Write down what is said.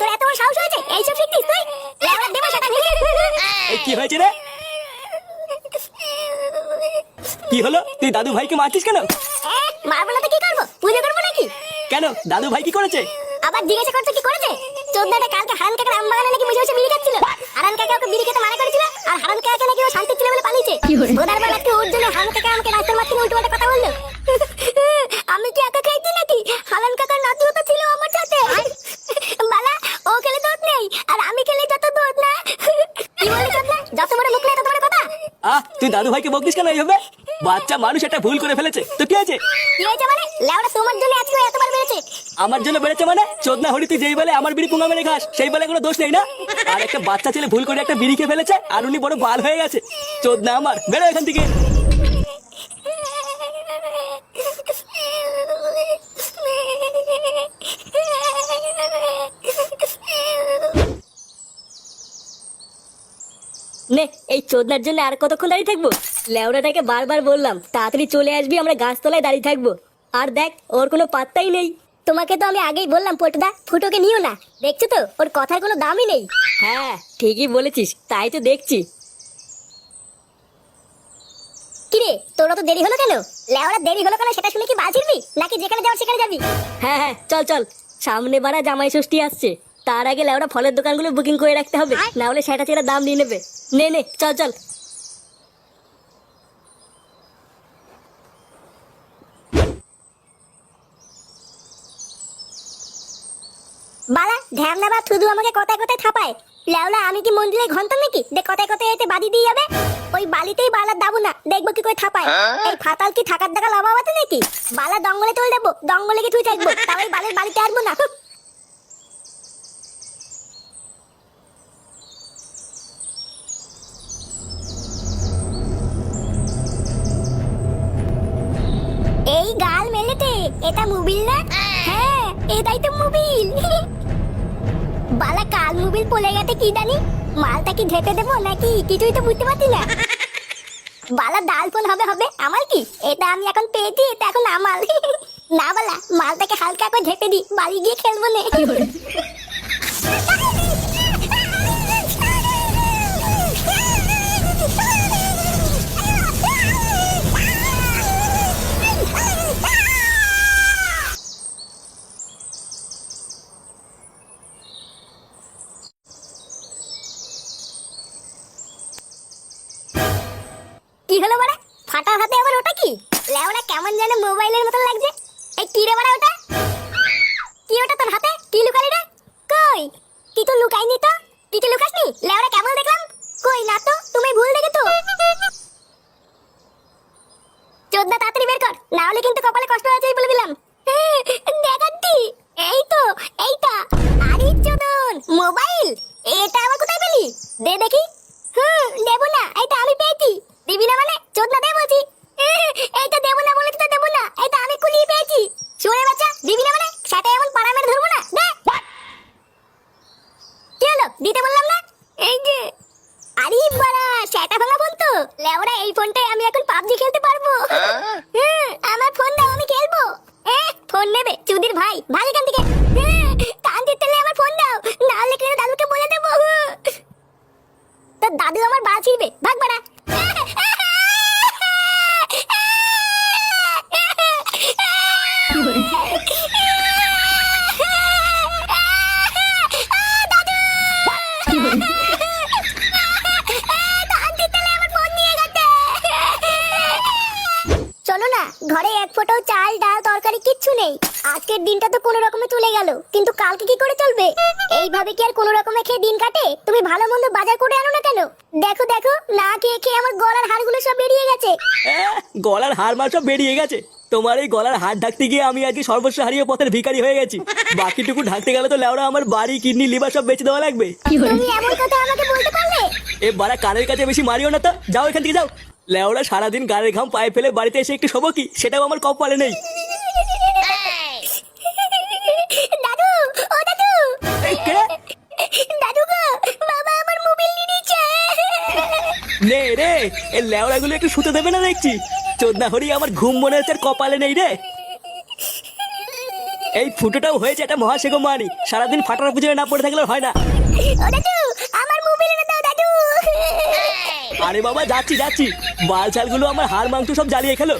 তোর এত বড় সাহস হয়েছে এইসব শিখতিস তুই? লেওড়া দেবা সেটা নিয়ে। এই কি হয়েছে রে? কি হলো? তুই দাদু ভাইকে মারছিস কেন? মারবো না তো কি করবো? পুজো করবো নাকি? কেন, দাদু ভাই কি করেছে? আবার জিজ্ঞাসা করছো কি করেছে? চোদ্দাটা কালকে হারান কাকার আম বাগানে নাকি বসে বসে বিড়ি খাচ্ছিল। হারান কাকা ওকে বিড়ি খেতে মানা করেছিল, আর হারান কাকা নাকি ও শান্তি ছিল বলে পালিয়েছে। বোধার বেলা আজকে ওর জন্য হারান কাকা আমাকে রাস্তার মাঝখানে উল্টো পাল্টা কথা বললো। আমি কি একা খাইছি নাকি? হারান কাকার নাতিও তো ছিল আমার সাথে। বালা, ও খেলে দোষ নেই, আর আমি খেলে যত দোষ না। কি বলে চোদ্দা? যত বড় মুখ না তত বড় কথা। তুই দাদু ভাইকে বকিস কেন এইভাবে? বাচ্চা মানুষ একটা ভুল করে ফেলেছে, তো কি আছে? কি হয়েছে মানে? লেওড়া তোমার জন্য আজকে এতবার বেড়েছে। আমার জন্য বেড়েছে মানে? চোদনা হরি, তুই যেই বলে আমার বিড়ি পুঙ্গা মেরে খাস, সেই বলে কোনো দোষ নেই না? আর একটা বাচ্চা ছেলে ভুল করে একটা বিড়ি খেয়ে ফেলেছে, আর উনি বড় বাল হয়ে গেছে। চোদনা আমার, বেরো এখান থেকে। নে, এই চোদনার জন্য আর কতক্ষণ দাঁড়িয়ে থাকবো? লেওড়াটাকে বারবার বললাম তাড়াতাড়ি চলে আসবি, আমরা গাছতলায় দাঁড়িয়ে থাকবো। আর দেখ, ওর কোনো পাত্তাই নেই। তোমাকে তো আমি আগেই বললাম পটুদা, ফুটোকে নিও না। দেখছো তো ওর কথার কোনো দামই নেই। হ্যাঁ, ঠিকই বলেছিস, তাই তো দেখছি। কিরে, তোরা তো দেরি হলো কেন? লেওড়া দেরি হলো কেন সেটা শুনে কি বাজিরবি, নাকি যেখানে যাওয়ার সেখানে যাবি? হ্যাঁ হ্যাঁ, চল চল, সামনে বাড়া জামাই ষষ্ঠী আসছে। তার আগে লেওড়া ফলের দোকানগুলো বুকিং করে রাখতে হবে, না হলে সেটা ছেড়ে দাম নিয়ে নেবে। নে নে, চল চল। বালা ধ্যামনা বা শুধু আমাকে কথায় কথায় থাপায়। লেওলা আমি কি মন্দিরে ঘন্টাম নাকি যে কথায় কথায় এতে বাদি দিয়ে যাবে? ওই বালিতেই বালার দাবো না, দেখবো কি করে থাপায়। এই ফাতাল কি থাকার দেখা লাভ আছে নাকি? বালা দঙ্গলে তুলে দেবো, দঙ্গলে কি তুই থাকবো, তাও ওই বালের বালিতে আসবো না। এই গাল মেলেতে, এটা মোবিল না? হ্যাঁ, এটাই তো মোবিল। বালা কাল মোবিল পড়ে গেছে কি জানি, মালটা কি ঢেপে দেবো নাকি কিছুই তো বুঝতে পারছি না। বালা ডাল ফোন হবে হবে, আমার কি? এটা আমি এখন পেয়েছি, এটা এখন আমার। না বালা, মালটাকে হালকা করে ঢেপে দি, বাড়ি গিয়ে খেলবো না। কি হলো বাড়া? ফাটা হাতে আবার ওটা কি? লেওড়া কেমন যেন মোবাইলের মতো লাগছে। এই কি রে বাড়া ওটা? কি ওটা তোর হাতে? কি লুকালি রে? কই কিছু লুকাইনি তো। কিছু লুকাসনি? লেওড়া কেমন দেখলাম? কই না তো, তুমি ভুল দেখেছো। চোদ্দা তাড়াতাড়ি বের কর, না হলে কিন্তু কপালে কষ্ট আছে বলে দিলাম। দেখাচ্ছি, এই তো এইটা। আরে চোদন, মোবাইল এটা আবার কোথায় পেলি? দে দেখি। দেবো না, এটা আমি পেয়েছি। দিবি না মানে? চোদনা দে বলছি। এইটা দেবো না বলে তো দেবো না, এটা আমি কুলিয়ে পেয়েছি। শুনে বাচ্চা, দিবি না মানে? সেটা এমন পাড়া মেরে ধরবো না। দে। কি হলো? দিতে বললাম না? এই যে। আরে বাড়া, সেটা ভাঙা ফোন তো। লেওড়া এই ফোনটাই আমি এখন পাবজি খেলতে পারবো। আমার ফোন দাও, আমি খেলবো। ফোন নেবে চুদির ভাই, ভাগ এখান থেকে। কান দিতে আমার ফোন দাও, না হলে কিন্তু দাদুকে বলে দেবো। তোর দাদু আমার বাল ছিড়বে, ভাগ বাড়া। চলো না, ঘরে এক ফোঁটাও চাল ডাল তরকারি কিচ্ছু নেই। আজকের দিনটা তো কোনো রকমে চলে গেল, কিন্তু কালকে কি করে চলবে? এইভাবে কি আর কোনো রকমে খেয়ে দিন কাটে? তুমি ভালো মন্দ বাজার করে আনো না কেন? দেখো দেখো, না খেয়ে খেয়ে আমার গলার হাড়গুলো সব বেরিয়ে গেছে। গলার হাড় মার সব বেরিয়ে গেছে? তোমার এই গলার হাড় ঢাকতে গিয়ে আমি আজকে সর্বস্ব হারিয়ে পথের ভিখারি হয়ে গেছি। বাকিটুকু ঢাকতে গেলে তো লেওড়া আমার বাড়ি, কিডনি, লিভার সব বেঁচে দেওয়া লাগবে। তুমি এমন কথা আমাকে বলতে পারলে? এ বাড়া, কানের কাছে বেশি মারিও না তো, যাও এখান থেকে যাও। লেওড়া সারাদিন গানের ঘাম পায়ে ফেলে বাড়িতে এসে একটু শোবো কি, সেটাও আমার কপালে নেই। দাদু, ও দাদু। এই কে? দাদু গো, বাবা আমার মোবাইল নিয়ে নিয়েছে। নে রে, এই লেওড়াগুলো একটু শুতে দেবে না দেখছি। চোদনা হরি, আমার ঘুম মনে হচ্ছে আর কপালে নেই রে। এই ফুটোটাও হয়েছে একটা মহাশেগো মানি, সারাদিন ফাটার পুজোয় না পড়ে থাকলে হয় না। ও দাদু, আমার মোবাইল এনে দাও দাদু। আরে বাবা যাচ্ছি যাচ্ছি, বাল ছালগুলো আমার হাড় মাংস সব জ্বালিয়ে খেলো।